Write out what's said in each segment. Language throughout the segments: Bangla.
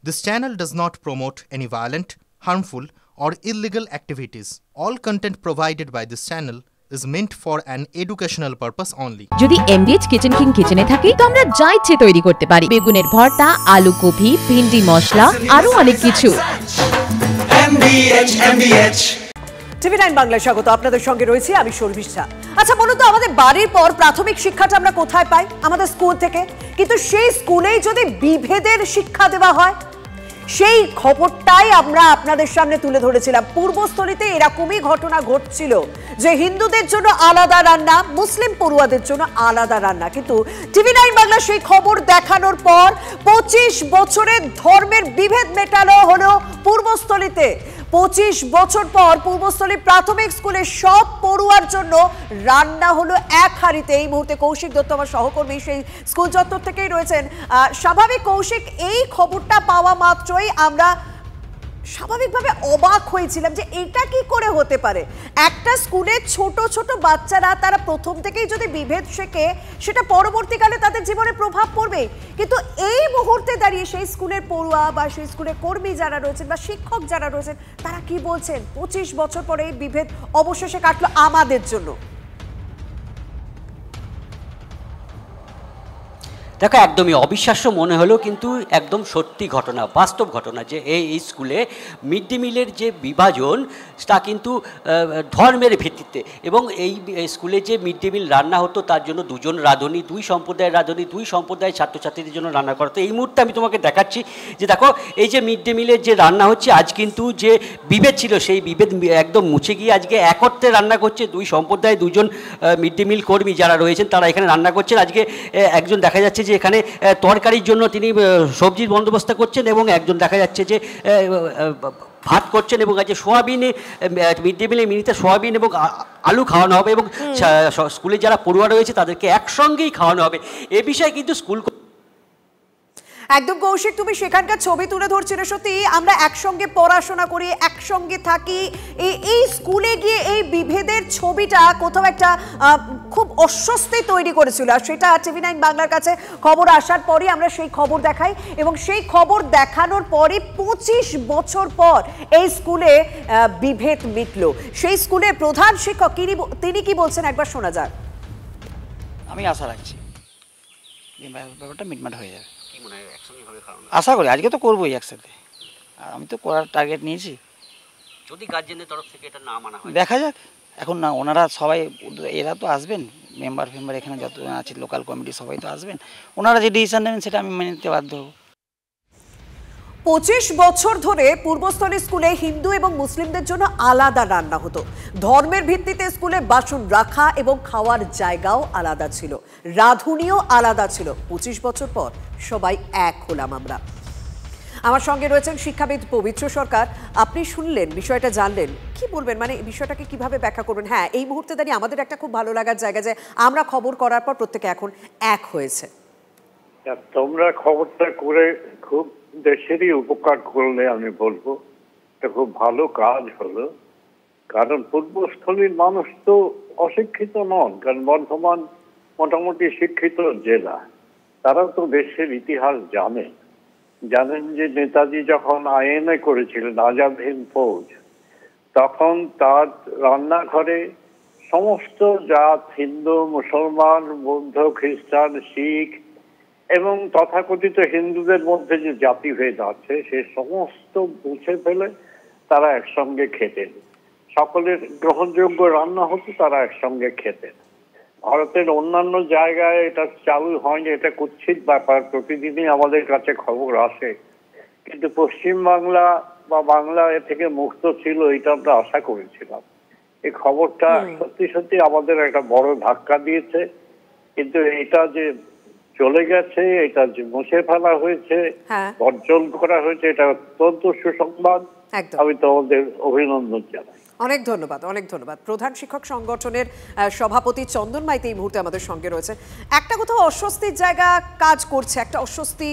This channel does not promote any violent, harmful, or illegal activities. All content provided by this channel is meant for an educational purpose only. যদি এমবিএচ কিচেন কিং কিচেনে থাকে তো আমরা যা ইচ্ছে তৈরি করতে পারি। বেগুনের ভর্তা, আলু কপি, ভিন্ডি মশলা, আরো অনেক কিছু। MBH TV9 বাংলায় স্বাগত, আপনাদের সঙ্গে রয়েছে আমি শর্মিষ্ঠা। আচ্ছা বলুন তো, আমাদের বাড়ির পর প্রাথমিক শিক্ষাটা আমরা কোথায় পাই? আমাদের স্কুল থেকে। কিন্তু সেই স্কুলেই যদি বিভেদের শিক্ষা দেওয়া হয়, সেই খবরটাই আমরা আপনাদের সামনে তুলে ধরেছিলাম। পূর্বস্থলীতে এরকমই ঘটনা ঘটছিল যে হিন্দুদের জন্য আলাদা রান্না, মুসলিম পড়ুয়াদের জন্য আলাদা রান্না। কিন্তু TV9 বাংলা সেই খবর দেখানোর পর 25 বছরের ধর্মের বিভেদ মেটানো হলো পূর্বস্থলীতে। 25 বছর পর পূর্বস্থলী প্রাথমিক স্কুলের সব পড়ুয়ার জন্য রান্না হলো এক হাঁড়িতে। এই মুহূর্তে কৌশিক দত্ত আমার সহকর্মী সেই স্কুল চত্বর থেকেই রয়েছেন। স্বাভাবিক কৌশিক, এই খবরটা পাওয়া মাত্রই আমরা স্বাভাবিকভাবে অবাক হয়েছিলাম যে এটা কি করে হতে পারে। একটা স্কুলে ছোট ছোট বাচ্চারা তারা প্রথম থেকেই যদি বিভেদ শেখে, সেটা পরবর্তীকালে তাদের জীবনে প্রভাব পড়বে। কিন্তু এই মুহূর্তে দাঁড়িয়ে সেই স্কুলের পড়ুয়া বা সেই স্কুলের কর্মী যারা রয়েছেন বা শিক্ষক যারা রয়েছেন, তারা কি বলছেন? 25 বছর পরে এই বিভেদ অবশেষে কাটলো আমাদের জন্য। দেখো, একদমই অবিশ্বাস্য মনে হলো, কিন্তু একদম সত্যি ঘটনা, বাস্তব ঘটনা যে এই স্কুলে মিড ডে মিলের যে বিভাজন তা কিন্তু ধর্মের ভিত্তিতে। এবং এই স্কুলে যে মিড ডে মিল রান্না হতো তার জন্য দুজন রাঁধুনি, দুই সম্প্রদায়ের রাঁধুনি, দুই সম্প্রদায়ের ছাত্রছাত্রীদের জন্য রান্না করা। তো এই মুহূর্তে আমি তোমাকে দেখাচ্ছি যে দেখো, এই যে মিড ডে মিলের যে রান্না হচ্ছে, আজ কিন্তু যে বিভেদ ছিল সেই বিভেদ একদম মুছে গিয়ে আজকে একত্রে রান্না করছে দুই সম্প্রদায়, দুজন মিড ডে মিল কর্মী যারা রয়েছেন তারা এখানে রান্না করছেন। আজকে একজন দেখা যাচ্ছে যে এখানে তরকারির জন্য তিনি সবজির বন্দোবস্ত করছেন এবং একজন দেখা যাচ্ছে যে ভাত করছেন। এবং আজকে সোয়াবিনে মিড ডে মিলে মিনিতে সোয়াবিন এবং আলু খাওয়ানো হবে এবং স্কুলে যারা পড়ুয়া রয়েছে তাদেরকে একসঙ্গেই খাওয়ানো হবে। এ বিষয়ে কিন্তু স্কুল একদম কৌশিক, তুমি সেখানকার ছবি তুলে ধরছিলে। সত্যি আমরা একসঙ্গে পড়াশোনা করি, একসঙ্গে থাকি, এই স্কুলে গিয়ে এই বিভেদের ছবিটা কোথাও একটা খুব অস্বস্তি তৈরি করেছিল। আর সেটা TV9 বাংলার কাছে খবর আসার পরই আমরা সেই খবর দেখাই এবং সেই খবর দেখানোর পরই 25 বছর পর এই স্কুলে বিভেদ মিটলো। সেই স্কুলের প্রধান শিক্ষক তিনি কি বলছেন একবার শোনা যাক। আমি আশা রাখছি ব্যাপারটা মিটমাট হয়ে যাবে, আশা করি। আজকে তো করবোই একসাথে, আর আমি তো করার টার্গেট নিয়েছি। যদি গার্জেনের তরফ থেকে এটা না মানা হয়, দেখা যাক। এখন না, ওনারা সবাই, এরা তো আসবেন, মেম্বার এখানে যত আছে লোকাল কমিটি সবাই তো আসবেন, ওনারা যে ডিসিশন নেবেন সেটা আমি মেনে নিতে বাধ্য হব। 25 বছর ধরে পূর্বস্থলী স্কুলে হিন্দু এবং মুসলিমদের জন্য আলাদা রান্না হতো। ধর্মের ভিত্তিতে স্কুলে বাসন রাখা এবং খাওয়ার জায়গাও আলাদা ছিল, রাঁধুনিও আলাদা ছিল। 25 বছর পর সবাই এক হলাম আমরা। আমার সঙ্গে রয়েছেন শিক্ষাবিদ পবিত্র সরকার। আপনি শুনলেন, বিষয়টা জানলেন, কি বলবেন? মানে বিষয়টাকে কিভাবে ব্যাখ্যা করবেন? হ্যাঁ, এই মুহূর্তে দাঁড়িয়ে আমাদের একটা খুব ভালো লাগার জায়গা যে আমরা খবর করার পর প্রত্যেকে এখন এক হয়েছে। তোমরা খবরটা করে খুব দেশেরই উপকার করলে আমি বলবো এটা খুব ভালো কাজ হলো। কারণ পূর্বস্থলীর মানুষ তো অশিক্ষিত নন, কারণ বর্ধমান মোটামুটি শিক্ষিত জেলা। তারা তো দেশের ইতিহাস জানেন যে নেতাজি যখন আইএনএ করেছিলেন, আজাদ হিন্দ ফৌজ, তখন তার রান্নাঘরে সমস্ত জাত, হিন্দু, মুসলমান, বৌদ্ধ, খ্রিস্টান, শিখ এবং তথাকথিত হিন্দুদের মধ্যে যে জাতিভেদ আছে সে সমস্ত মুছে ফেলে তারা একসঙ্গে খেতেন। সকলের গ্রহণযোগ্য রান্না হতো, তারা একসঙ্গে খেতেন। ভারতের অন্যান্য জায়গায় এটা চালু হয়নি, এটা কুৎসিত ব্যাপার, প্রতিদিনই আমাদের কাছে খবর আসে। কিন্তু পশ্চিমবাংলা বা বাংলা এ থেকে মুক্ত ছিল, এটা আমরা আশা করেছিলাম। এই খবরটা সত্যি সত্যি আমাদের একটা বড় ধাক্কা দিয়েছে। কিন্তু এটা যে চলে গেছে, এটা যে মুছে ফেলা হয়েছে, বর্জন করা হয়েছে, এটা অত্যন্ত সুসংবাদ। আমি তোমাদের অভিনন্দন জানাই। অনেক ধন্যবাদ, অনেক ধন্যবাদ। প্রধান শিক্ষক সংগঠনের সভাপতি চন্দন মাইতি এই মুহূর্তে আমাদের সঙ্গে রয়েছে। একটা কোথাও অস্বস্তির জায়গা কাজ করছে, একটা অস্বস্তি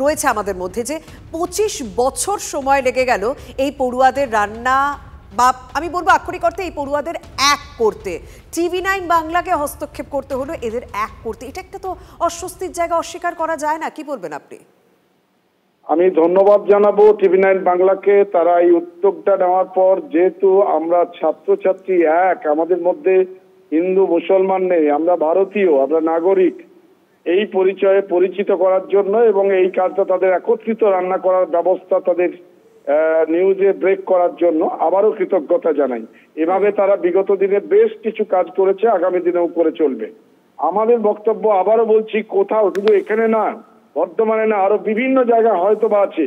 রয়েছে আমাদের মধ্যে যে 25 বছর সময় লেগে গেল এই পড়ুয়াদের রান্না বা আমি বলবো আক্ষরিক অর্থে এই পড়ুয়াদের এক করতে। TV9 বাংলাকে হস্তক্ষেপ করতে হলো এদের এক করতে। এটা একটা তো অস্বস্তির জায়গা, অস্বীকার করা যায় না। কি বলবেন আপনি? আমি ধন্যবাদ জানাবো TV9 বাংলাকে, তারা এই উদ্যোগটা নেওয়ার পর। যেহেতু আমরা ছাত্রছাত্রী এক, আমাদের মধ্যে হিন্দু মুসলমান নেই, আমরা ভারতীয়, আমরা নাগরিক, এই পরিচয়ে পরিচিত করার জন্য এবং এই কাজটা তাদের একত্রিত রান্না করার ব্যবস্থা তাদের নিউজে ব্রেক করার জন্য আবারও কৃতজ্ঞতা জানাই। এভাবে তারা বিগত দিনে বেশ কিছু কাজ করেছে, আগামী দিনেও করে চলবে। আমাদের বক্তব্য আবারও বলছি, কোথাও শুধু এখানে না, বর্ধমানে না, আরো বিভিন্ন জায়গায় হয়তো বা আছে,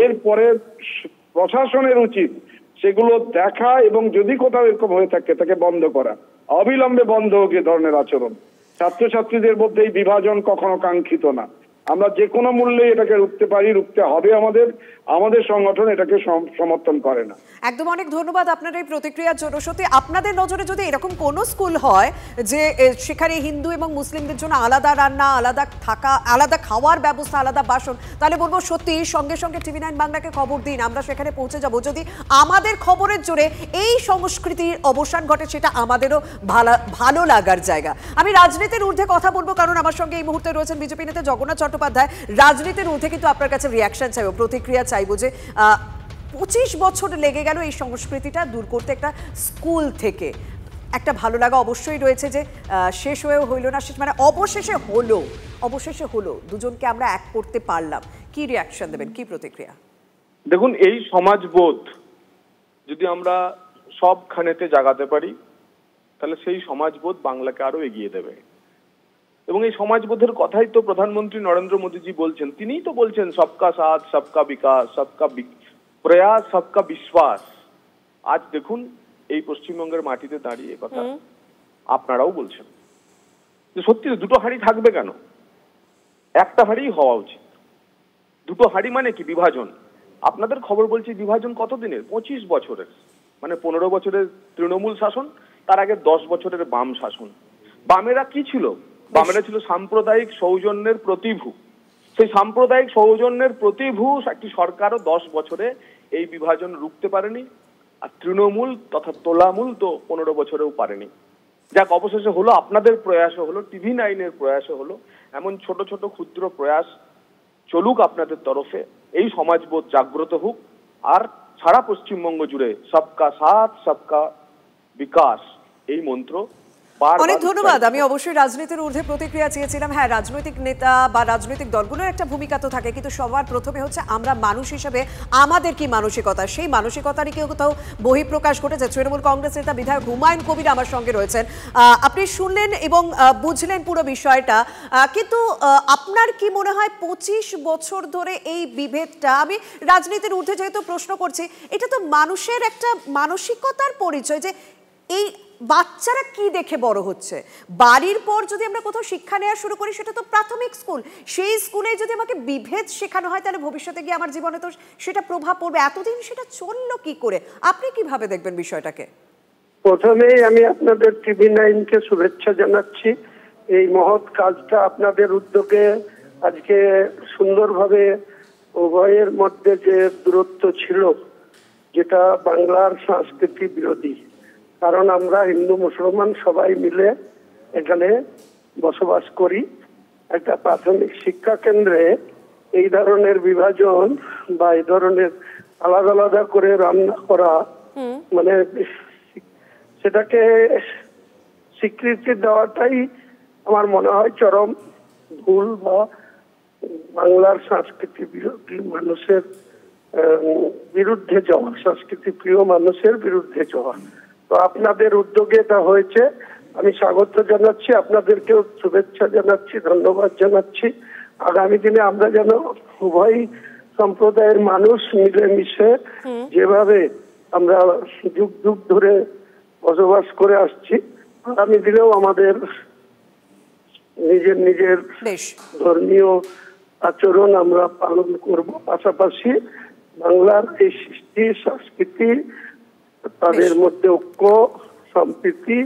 এরপরে প্রশাসনের উচিত সেগুলো দেখা এবং যদি কোথাও এরকম হয়ে থাকে তাকে বন্ধ করা, অবিলম্বে বন্ধ হোক এ ধরনের আচরণ। ছাত্রছাত্রীদের মধ্যে এই বিভাজন কখনো কাঙ্ক্ষিত না। আমরা যে কোনো মূল্যে এটাকে রুখতে পারি, রুখতে হবে। আমাদের সংগঠন এটাকে সমর্থন করে না। একদম অনেক ধন্যবাদ আপনার এই প্রতিক্রিয়ার জন্য। সত্যি আপনাদের নজরে যদি এরকম কোনো স্কুল হয় যে সেখানে হিন্দু এবং মুসলিমদের জন্য আলাদা রান্না, আলাদা থাকা, আলাদা খাওয়ার ব্যবস্থা, আলাদা বাসন, তাহলে বলবো সত্যি সঙ্গে সঙ্গে TV9 বাংলাকে খবর দিন, আমরা সেখানে পৌঁছে যাব। যদি আমাদের খবরের জোরে এই সংস্কৃতির অবসান ঘটে, সেটা আমাদেরও ভালো লাগার জায়গা। আমি রাজনীতির ঊর্ধ্বে কথা বলবো, কারণ আমার সঙ্গে এই মুহূর্তে রয়েছেন বিজেপি নেতা জগন্নাথ চট্টোপাধ্যায়। রাজনীতির ঊর্ধ্বে কিন্তু আপনার কাছে রিয়াকশন চাইবো, প্রতিক্রিয়া চাইবো যে 25 বছর লেগে গেল এই সংস্কৃতিটা দূর করতে একটা স্কুল থেকে। একটা ভালো লাগা অবশ্যই রয়েছে যে শেষ হয়েও হইল না, শেষ মানে অবশেষে হলো, দুজনকে আমরা এক করতে পারলাম। কি রিয়াকশন দেবেন, কি প্রতিক্রিয়া? দেখুন, এই সমাজবোধ যদি আমরা সবখানেতে জাগাতে পারি, তাহলে সেই সমাজবোধ বাংলাকে আরো এগিয়ে দেবে। এবং এই সমাজবোধের কথাই তো প্রধানমন্ত্রী নরেন্দ্র মোদীজি বলছেন। তিনিই তো বলছেন সবকা সাথ, সবকা বিকাশ, সবকা প্রয়াস, সবকা বিশ্বাস। আজ দেখুন এই পশ্চিমবঙ্গের মাটিতে দাঁড়িয়ে কথা আপনারাও বলছেন যে সত্যি দুটো হাঁড়ি থাকবে কেন, একটা হাঁড়ি হওয়া উচিত। দুটো হাঁড়ি মানে কি? বিভাজন। আপনাদের খবর বলছি বিভাজন কত দিনের? 25 বছরের। মানে 15 বছরের তৃণমূল শাসন, তার আগে 10 বছরের বাম শাসন। বামেরা কি ছিল? বামেরা ছিল সাম্প্রদায়িক সৌজন্যের প্রতিভূ। সেই সাম্প্রদায়িক সৌজন্যের প্রতিভূ একটি সরকারও 10 বছরে এই বিভাজন রুখতে পারেনি। আর তৃণমূল তথা তোলামূল তো 15 বছরেও পারেনি। যাক, অবশেষে হলো, আপনাদের প্রয়াসও হলো, TV9-এর প্রয়াসও হলো। এমন ছোট ছোট ক্ষুদ্র প্রয়াস চলুক আপনাদের তরফে, এই সমাজবোধ জাগ্রত হোক। আর সারা পশ্চিমবঙ্গ জুড়ে সবকা সাথ, সবকা বিকাশ এই মন্ত্র। অনেক ধন্যবাদ। আমি অবশ্যই রাজনীতির ঊর্ধ্বে প্রতিক্রিয়া চেয়েছিলাম। হ্যাঁ, রাজনৈতিক নেতা বা রাজনৈতিক দলগুলোর একটা ভূমিকা তো থাকে, কিন্তু সবার প্রথমে হচ্ছে আমরা মানুষ হিসেবে আমাদের কি মানসিকতা, সেই মানসিকতারই কেউ কোথাও বহিঃপ্রকাশ ঘটেছে। তৃণমূল কংগ্রেস নেতা বিধায়ক হুমায়ুন কবির আমার সঙ্গে রয়েছেন। আপনি শুনলেন এবং বুঝলেন পুরো বিষয়টা, কিন্তু আপনার কি মনে হয় 25 বছর ধরে এই বিভেদটা, আমি রাজনীতির ঊর্ধ্বে যেহেতু প্রশ্ন করছি, এটা তো মানুষের একটা মানসিকতার পরিচয় যে এই বাচ্চারা কি দেখে বড় হচ্ছে। বাড়ির পর যদি আমরা কোথাও শিক্ষা নেওয়া শুরু করি, সেটা তো প্রাথমিক স্কুল। সেই স্কুলে যদি আমাকে বিভেদ শেখানো হয়, তাহলে ভবিষ্যতে গিয়ে আমার জীবনে তো সেটা প্রভাব পড়বে। এতদিন সেটা চললো কি করে? আপনি কিভাবে দেখবেন বিষয়টাকে? প্রথমেই আমি আপনাদের TV9-কে শুভেচ্ছা জানাচ্ছি। এই মহৎ কাজটা আপনাদের উদ্যোগে আজকে সুন্দরভাবে উভয়ের মধ্যে যে দূরত্ব ছিল, যেটা বাংলার সংস্কৃতি বিরোধী। কারণ আমরা হিন্দু মুসলমান সবাই মিলে এখানে বসবাস করি। একটা প্রাথমিক শিক্ষা কেন্দ্রে এই ধরনের বিভাজন বা এই ধরনের আলাদা আলাদা করে রান্না করা, মানে সেটাকে স্বীকৃতি দেওয়াটাই আমার মনে হয় চরম ভুল, বা বাংলার সংস্কৃতি বিরোধী মানুষের বিরুদ্ধে যাওয়া, সংস্কৃতি প্রিয় মানুষের বিরুদ্ধে যাওয়া। তো আপনাদের উদ্যোগে এটা হয়েছে, আমি স্বাগত জানাচ্ছি, আপনাদেরকেও শুভেচ্ছা জানাচ্ছি, ধন্যবাদ জানাচ্ছি। আগামী দিনে আমরা যেন উভয় সম্প্রদায়ের মানুষ মিলেমিশে যেভাবে আমরা যুগ যুগ ধরে বসবাস করে আসছি, আগামী দিনেও আমাদের নিজের নিজের ধর্মীয় আচরণ আমরা পালন করব। পাশাপাশি বাংলার এই সৃষ্টি, সংস্কৃতি, তাদের মধ্যে ঐক্য, সম্প্রীতি,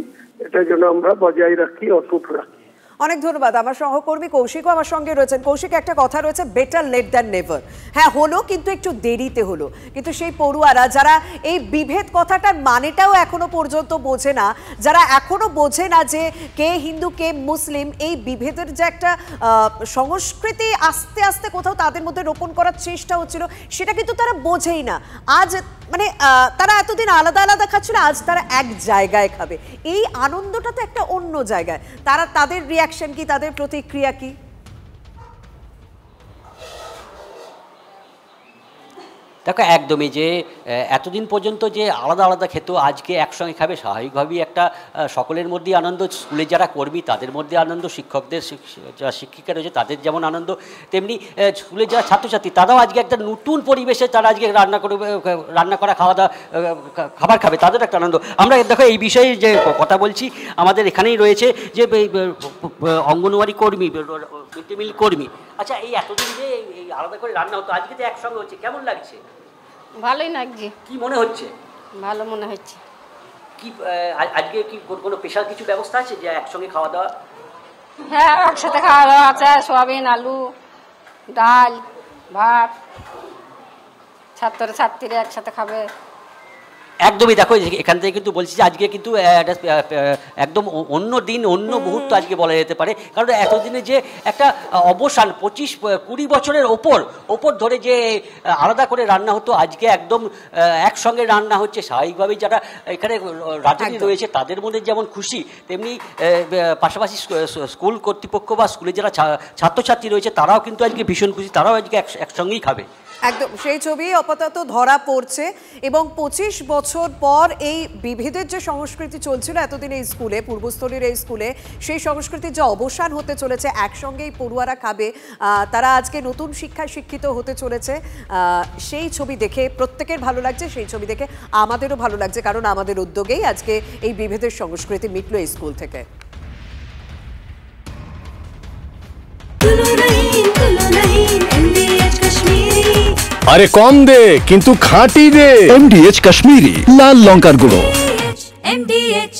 এটা যেন আমরা বজায় রাখি, অটুট রাখি। অনেক ধন্যবাদ। আমার সহকর্মী কৌশিকও আমার সঙ্গে রয়েছেন। কৌশিক, একটা কথা রয়েছে, বেটার লেট দ্যান নেভার। হ্যাঁ, হলো, কিন্তু একটু দেরিতে হলো। কিন্তু সেই পড়ুয়ারা যারা এই বিভেদ কথাটার মানেটাও এখনো পর্যন্ত বোঝে না, যারা এখনো বোঝে না যে কে হিন্দু কে মুসলিম, এই বিভেদের যে একটা সংস্কৃতি আস্তে আস্তে কোথাও তাদের মধ্যে রোপণ করার চেষ্টা হচ্ছিল, সেটা কিন্তু তারা বোঝেই না। আজ মানে তারা এতদিন আলাদা আলাদা খাচ্ছিল, আজ তারা এক জায়গায় খাবে। এই আনন্দটা তো একটা অন্য জায়গায়। তাদের রিয়াকশন কি, তাদের প্রতিক্রিয়া কি? দেখো, একদমই যে এতদিন পর্যন্ত যে আলাদা আলাদা খেত, আজকে একসঙ্গে খাবে, স্বাভাবিকভাবেই একটা সকলের মধ্যেই আনন্দ। স্কুলে যারা কর্মী তাদের মধ্যে আনন্দ, শিক্ষকদের যারা শিক্ষিকা রয়েছে তাদের যেমন আনন্দ, তেমনি স্কুলে যারা ছাত্রছাত্রী তারাও আজকে একটা নতুন পরিবেশে তারা আজকে রান্না করা খাবার খাবে, তাদের একটা আনন্দ। আমরা দেখো এই বিষয়ে যে কথা বলছি, আমাদের এখানেই রয়েছে যে অঙ্গনওয়াড়ি কর্মী, মিড ডে মিল কর্মী। আচ্ছা, এই এতদিন যে এই আলাদা করে রান্না হতো, আজকে তো একসঙ্গে হচ্ছে, কেমন লাগছে? ভালোই লাগছে। কি মনে হচ্ছে? ভালো মনে হচ্ছে। কি আজকে কি কোনো স্পেশাল কিছু ব্যবস্থা আছে যে একসঙ্গে খাওয়া দাওয়া? হ্যাঁ, একসাথে খাওয়া দাওয়া আছে, সয়াবিন, আলু, ডাল, ভাত, ছাত্রীরা একসাথে খাবে। একদমই। দেখো, এখান থেকে কিন্তু বলছি যে আজকে কিন্তু একদম অন্য দিন, অন্য মুহূর্ত আজকে বলা যেতে পারে। কারণ এতদিনে যে একটা অবসান, 25-20 বছরের ওপর ধরে যে আলাদা করে রান্না হতো, আজকে একদম একসঙ্গে রান্না হচ্ছে। স্বাভাবিকভাবেই যারা এখানে রাজনীতি রয়েছে তাদের মধ্যে যেমন খুশি, তেমনি পাশাপাশি স্কুল কর্তৃপক্ষ বা স্কুলে যারা ছাত্রছাত্রী রয়েছে তারাও কিন্তু আজকে ভীষণ খুশি, তারাও আজকে একসঙ্গেই খাবে। একদম সেই ছবি আপাতত ধরা পড়ছে। এবং 25 বছর পর এই বিভেদের যে সংস্কৃতি চলছিল এতদিন এই স্কুলে, পূর্বস্থলীর এই স্কুলে, সেই সংস্কৃতির যে অবসান হতে চলেছে, একসঙ্গেই পড়ুয়ারা খাবে, তারা আজকে নতুন শিক্ষায় শিক্ষিত হতে চলেছে, সেই ছবি দেখে প্রত্যেকের ভালো লাগছে। সেই ছবি দেখে আমাদেরও ভালো লাগছে, কারণ আমাদের উদ্যোগেই আজকে এই বিভেদের সংস্কৃতি মিটল এই স্কুল থেকে। আরে কম দে কিন্তু খাঁটি দে। MDH কাশ্মীরি লাল লঙ্কার গুঁড়ো। MDH